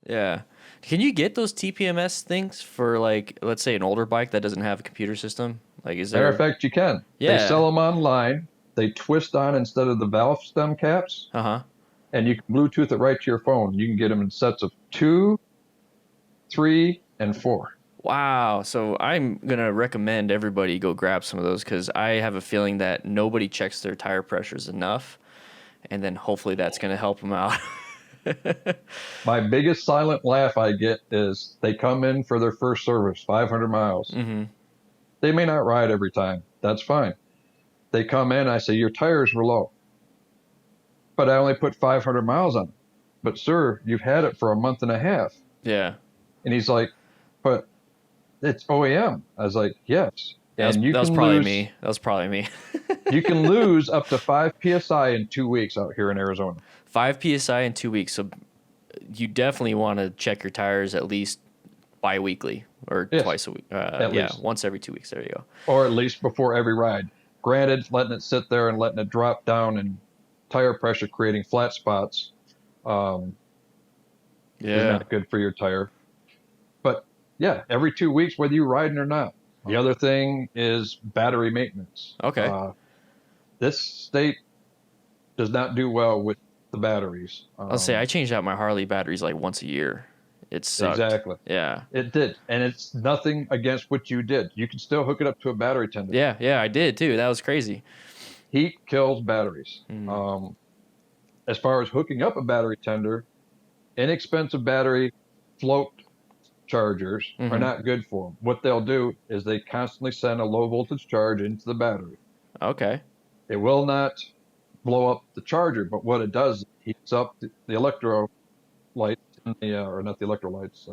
Yeah. Can you get those TPMS things for like, let's say an older bike that doesn't have a computer system? Like, is Matter of there? fact, you can. They Yeah. sell them online. They twist on instead of the valve stem caps, Uh-huh. and you can Bluetooth it right to your phone. You can get them in sets of two, three, and four. Wow. So I'm gonna recommend everybody go grab some of those because I have a feeling that nobody checks their tire pressures enough, and then hopefully that's gonna help them out. My biggest silent laugh I get is they come in for their first service, 500 miles. Mm-hmm. They may not ride every time. That's fine. They come in, I say, your tires were low, but I only put 500 miles on them. But sir, you've had it for a month and a half. Yeah. And he's like, but it's OEM. I was like, yes. That was And that was probably me. That was probably me. you can lose up to 5 psi in 2 weeks out here in Arizona. 5 psi in 2 weeks. So you definitely want to check your tires at least bi-weekly or Yes, twice a week. at Yeah, least, once every 2 weeks. There you go. or at least before every ride. Granted, letting it sit there and letting it drop down and tire pressure creating flat spots um, is Yeah. not good for your tire. But yeah, every 2 weeks, whether you're riding or not. The other thing is battery maintenance. Okay. This state does not do well with the batteries. I'll say I changed out my Harley batteries like once a year. It sucked. Exactly. Yeah. It did. And it's nothing against what you did. You can still hook it up to a battery tender. Yeah, yeah, I did too. That was crazy. Heat kills batteries. Mm. As far as hooking up a battery tender, inexpensive battery float chargers are Mm-hmm. not good for them. What they'll do is they constantly send a low voltage charge into the battery. Okay. It will not blow up the charger, but what it does, it heats up the electrolytes, or not the electrolytes,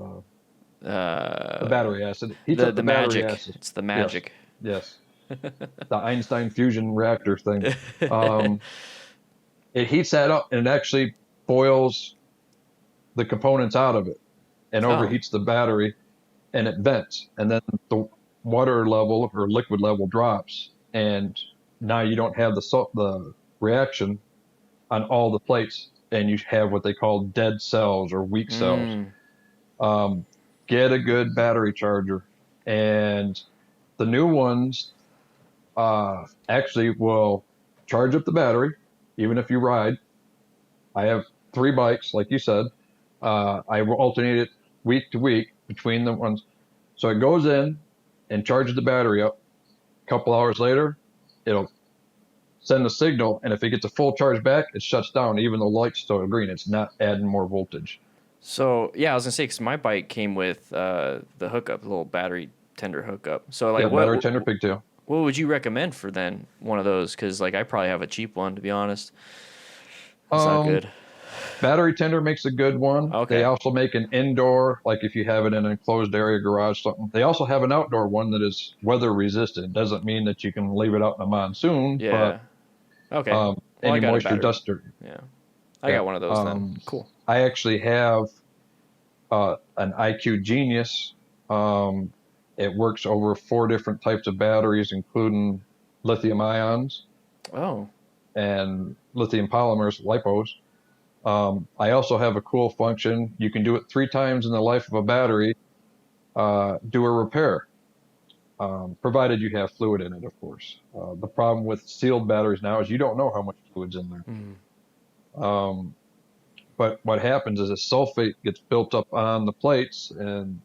the Uh, battery acid. It heats the up the the battery magic. acid. It's the Yes, magic. yes. The Einstein fusion reactor thing. Um, it heats that up and it actually boils the components out of it and Oh. overheats the battery and it vents. And then the water level or liquid level drops. And now you don't have the reaction on all the plates and you have what they call dead cells or weak cells. Mm. Um, get a good battery charger. And the new ones actually will charge up the battery, even if you ride. I have three bikes, like you said. I will alternate it week to week between the ones. So it goes in and charges the battery up. A couple hours later, it'll send a signal, and if it gets a full charge back, it shuts down, even though the light's still green. It's not adding more voltage. So yeah, I was gonna say because my bike came with the hookup, the little battery tender hookup. So like, Yeah, battery tender pigtail. what would you recommend for then one of those? Because like I probably have a cheap one to be honest. It's not Um, good. Battery tender makes a good one. They Okay. also make an indoor, like if you have it in an enclosed area, garage, something. They also have an outdoor one that is weather resistant. It doesn't mean that you can leave it out in a monsoon, but Yeah. Okay. Well, I any got a moisture, battery. dust, or Yeah. I yeah. got one of those then. Cool. I actually have an IQ Genius. Um, it works over four different types of batteries, including lithium ions Oh. and lithium polymers, lipos. I also have a cool function. You can do it 3 times in the life of a battery, do a repair, provided you have fluid in it, of course. The problem with sealed batteries now is you don't know how much fluid's in there. Mm. Um, but what happens is a sulfate gets built up on the plates and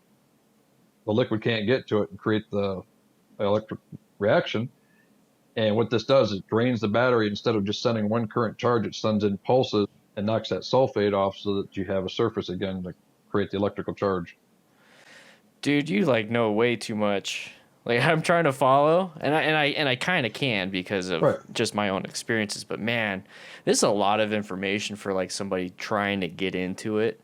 the liquid can't get to it and create the electric reaction. And what this does is drains the battery. Instead of just sending one current charge, it sends in pulses and knocks that sulfate off so that you have a surface again to create the electrical charge. Dude, you like know way too much. Like I'm trying to follow, and I kind of can because of Right. just my own experiences. But man, this is a lot of information for like somebody trying to get into it.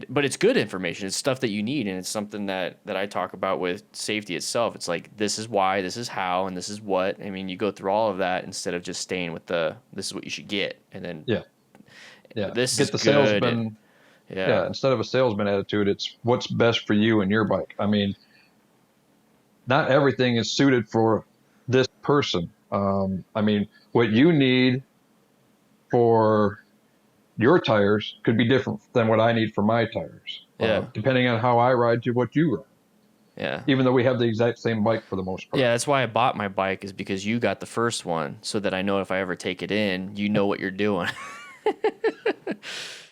But it's good information. It's stuff that you need, and it's something that I talk about with safety itself. It's like this is why, this is how, and this is what. I mean, you go through all of that instead of just staying with the this is what you should get, and then Yeah. Yeah. this is Get the good, and salesman. yeah. Yeah. Instead of a salesman attitude, it's what's best for you and your bike. I mean, not everything is suited for this person. I mean, what you need for your tires could be different than what I need for my tires, Yeah. depending on how I ride to what you ride. Yeah. Even though we have the exact same bike for the most part. Yeah, that's why I bought my bike, is because you got the first one, so that I know if I ever take it in, you know what you're doing.